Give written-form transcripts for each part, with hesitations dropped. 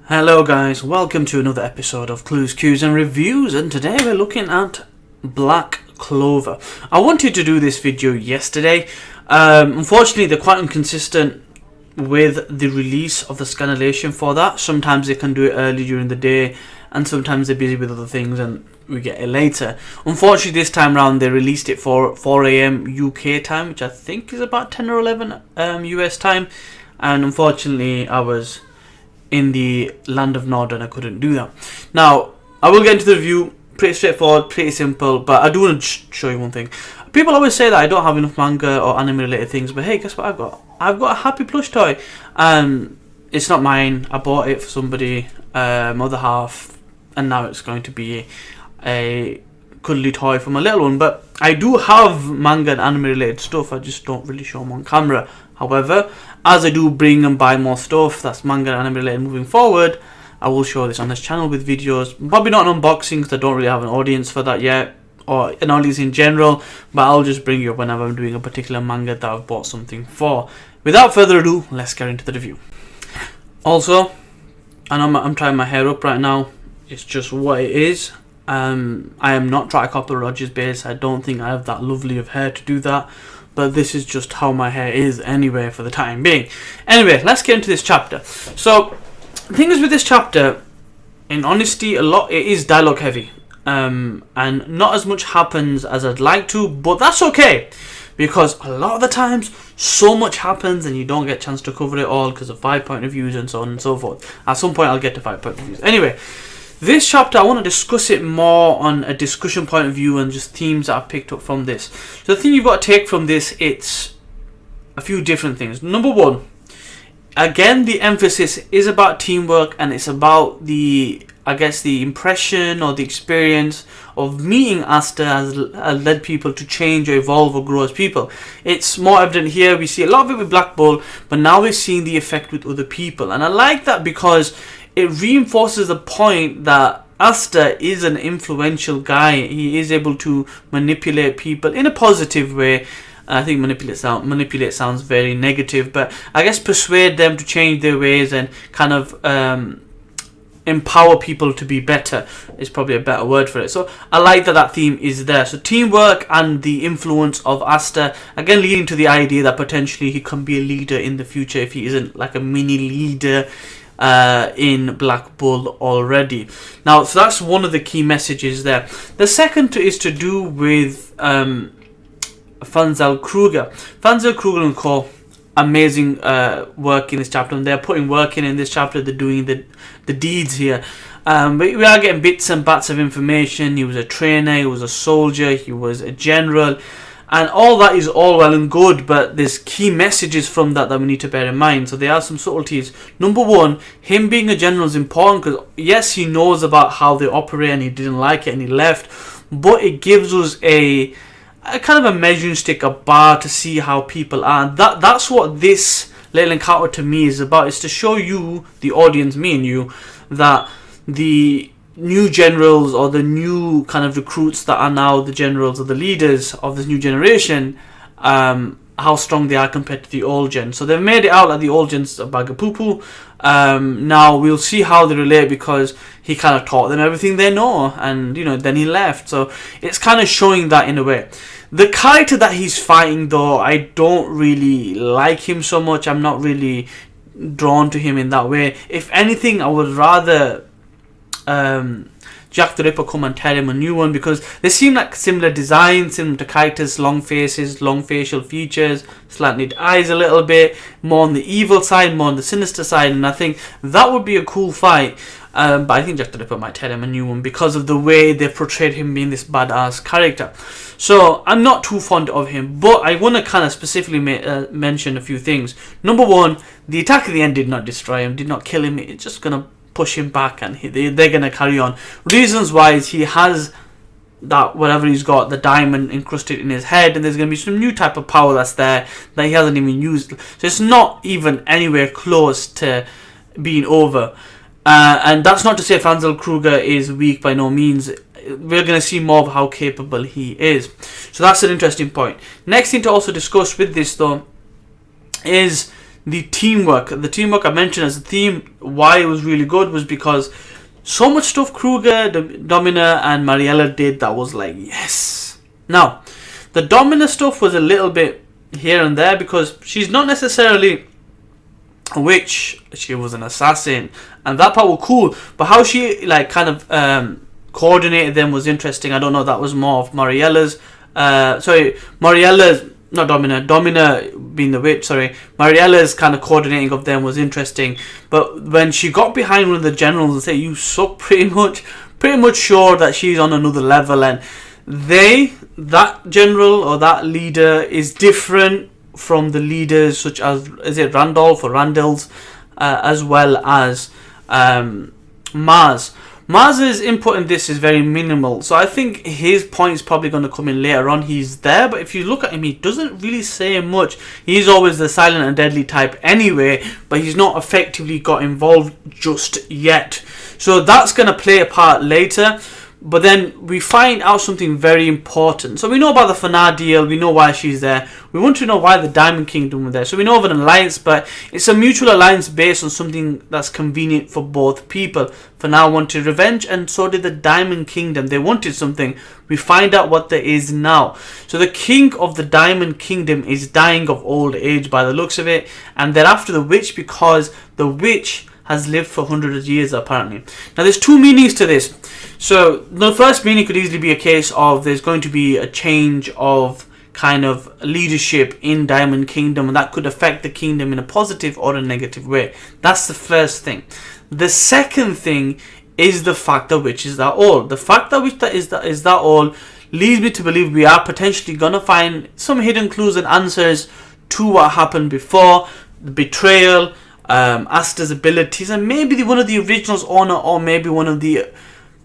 Hello guys, welcome to another episode of Clues, Cues and Reviews, and today we're looking at Black Clover. I wanted to do this video yesterday. Unfortunately they're quite inconsistent with the release of the scanlation for that. Sometimes they can do it early during the day and sometimes they're busy with other things and we get it later. Unfortunately this time around they released it for 4 AM UK time, which I think is about 10 or 11 US time, and unfortunately I was in the land of Nod and I couldn't do that. Now I will get into the review. Pretty straightforward, pretty simple, but I do want to show you one thing. People always say that I don't have enough manga or anime related things, but hey, guess what I've got? I've got a happy plush toy. It's not mine, I bought it for somebody, other half, and now it's going to be a cuddly toy for my little one. But I do have manga and anime related stuff, I just don't really show them on camera. However, as I do bring and buy more stuff that's manga and anime related moving forward, I will show this on this channel with videos. Probably not an unboxing because I don't really have an audience for that yet, or an audience in general, but I'll just bring you up whenever I'm doing a particular manga that I've bought something for. Without further ado, let's get into the review. Also, I know I'm trying my hair up right now. It's just what it is. I am not Tricopter Rogers base. I don't think I have that lovely of hair to do that. But this is just how my hair is anyway for the time being. Anyway, let's get into this chapter. So, the thing is with this chapter, in honesty, it is dialogue heavy. And not as much happens as I'd like to, but that's okay. Because a lot of the times, so much happens and you don't get a chance to cover it all because of 5-point reviews and so on and so forth. At some point I'll get to 5-point reviews. Anyway, this chapter I want to discuss it more on a discussion point of view and just themes that I've picked up from this. So the thing you've got to take from this, it's a few different things. Number one, again the emphasis is about teamwork and it's about the impression or the experience of meeting Asta has led people to change or evolve or grow as people. It's more evident here. We see a lot of it with Black Bull, but now we're seeing the effect with other people. And I like that because it reinforces the point that Asta is an influential guy. He is able to manipulate people in a positive way. I think manipulate sounds very negative, but I guess persuade them to change their ways and kind of empower people to be better is probably a better word for it. So I like that theme is there. So teamwork and the influence of Asta, again leading to the idea that potentially he can be a leader in the future if he isn't like a mini leader in Black Bull already. Now, so that's one of the key messages there. The second is to do with Fanzel Kruger. Fanzel Kruger and co. Amazing work in this chapter, and they're putting work in this chapter. They're doing the deeds here. But we are getting bits and bats of information. He was a trainer, he was a soldier, he was a general, and all that is all well and good, but there's key messages from that we need to bear in mind. So there are some subtleties. Number one, him being a general is important because yes, he knows about how they operate and he didn't like it and he left, but it gives us a kind of a measuring stick, a bar to see how people are. And that's what this little encounter to me is about. It's to show you, the audience, me and you, that the new generals or the new kind of recruits that are now the generals or the leaders of this new generation, how strong they are compared to the old gen. So they've made it out like the old gen's a bag of poo-poo. Now we'll see how they relate because he kind of taught them everything they know and then he left. So it's kind of showing that in a way. The character that he's fighting though, I don't really like him so much. I'm not really drawn to him in that way. If anything, I would rather Jack the Ripper come and tell him a new one because they seem like similar designs, similar to characters, long faces, long facial features, slanted eyes a little bit, more on the evil side, more on the sinister side, and I think that would be a cool fight. But I think Jack the Ripper might tell him a new one because of the way they portrayed him being this badass character. So I'm not too fond of him, but I want to kind of specifically mention a few things. Number one, the attack at the end did not destroy him, did not kill him. It's just going to push him back and they're going to carry on. Reasons wise, he has that whatever he's got, the diamond encrusted in his head, and there's going to be some new type of power that's there that he hasn't even used. So it's not even anywhere close to being over. And that's not to say Fanzel Kruger is weak, by no means. We're going to see more of how capable he is. So that's an interesting point. Next thing to also discuss with this though is the teamwork. The teamwork I mentioned as a theme, why it was really good was because so much stuff Kruger, Domina and Mariella did that was like, yes. Now, the Domina stuff was a little bit here and there because she's not necessarily a witch, she was an assassin, and that part was cool, but how she like kind of coordinated them was interesting. I don't know, that was more of Mariella's Mariella's, not Domina, Domina being the witch, sorry, Mariella's kind of coordinating of them was interesting, but when she got behind one of the generals and said, you suck, pretty much sure that she's on another level, and that general or that leader is different from the leaders such as, is it Randolph or Randall's, as well as Mars. Mars's input in this is very minimal, so I think his point is probably going to come in later on. He's there, but if you look at him, he doesn't really say much. He's always the silent and deadly type anyway, but he's not effectively got involved just yet. So that's going to play a part later. But then we find out something very important. So we know about the Fana deal, we know why she's there. We want to know why the Diamond Kingdom were there. So we know of an alliance, but it's a mutual alliance based on something that's convenient for both people. Fana wanted revenge, and so did the Diamond Kingdom. They wanted something. We find out what there is now. So the king of the Diamond Kingdom is dying of old age by the looks of it, and they're after the witch because the witch has lived for hundreds of years apparently. Now there's two meanings to this. So the first meaning could easily be a case of there's going to be a change of kind of leadership in Diamond Kingdom, and that could affect the kingdom in a positive or a negative way. That's the first thing. The second thing is the fact that witch is that old. The fact that witch is that old leads me to believe we are potentially going to find some hidden clues and answers to what happened before, the betrayal, Asta's abilities, and maybe one of the originals owner or maybe one of the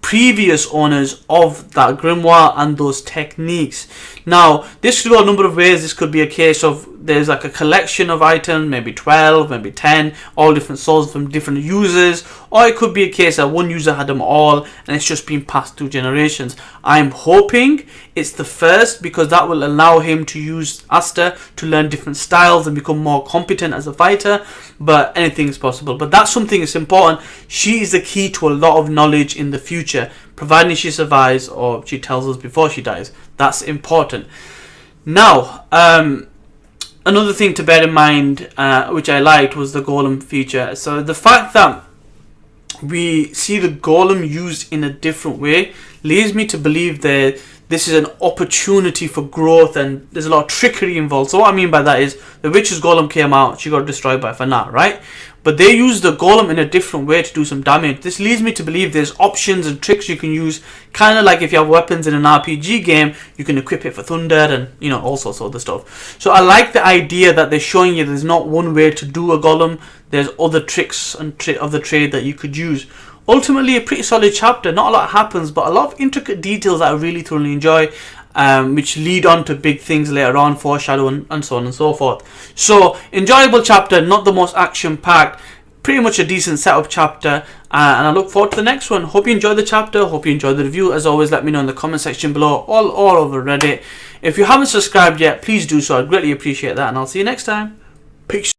previous owners of that grimoire and those techniques. Now this could go a number of ways. This could be a case of there's like a collection of items, maybe 12, maybe 10, all different souls from different users, or it could be a case that one user had them all and it's just been passed through generations. I'm hoping it's the first because that will allow him to use Asta to learn different styles and become more competent as a fighter, but anything is possible. But that's something that's important. She is the key to a lot of knowledge in the future, providing she survives or she tells us before she dies. That's important. Now, another thing to bear in mind, which I liked, was the golem feature. So the fact that we see the golem used in a different way leads me to believe that this is an opportunity for growth and there's a lot of trickery involved. So what I mean by that is the witch's golem came out, she got destroyed by Fana, right? But they used the golem in a different way to do some damage. This leads me to believe there's options and tricks you can use, kind of like if you have weapons in an RPG game, you can equip it for thunder and, you know, all sorts of other stuff. So I like the idea that they're showing you there's not one way to do a golem, there's other tricks and of the trade that you could use. Ultimately a pretty solid chapter. Not a lot happens, but a lot of intricate details that I really thoroughly enjoy, which lead on to big things later on, foreshadow and so on and so forth. So enjoyable chapter, not the most action packed, pretty much a decent setup chapter, and I look forward to the next one. Hope you enjoyed the chapter, hope you enjoyed the review. As always, let me know in the comment section below, all over Reddit. If you haven't subscribed yet, please do so, I'd greatly appreciate that, and I'll see you next time. Peace.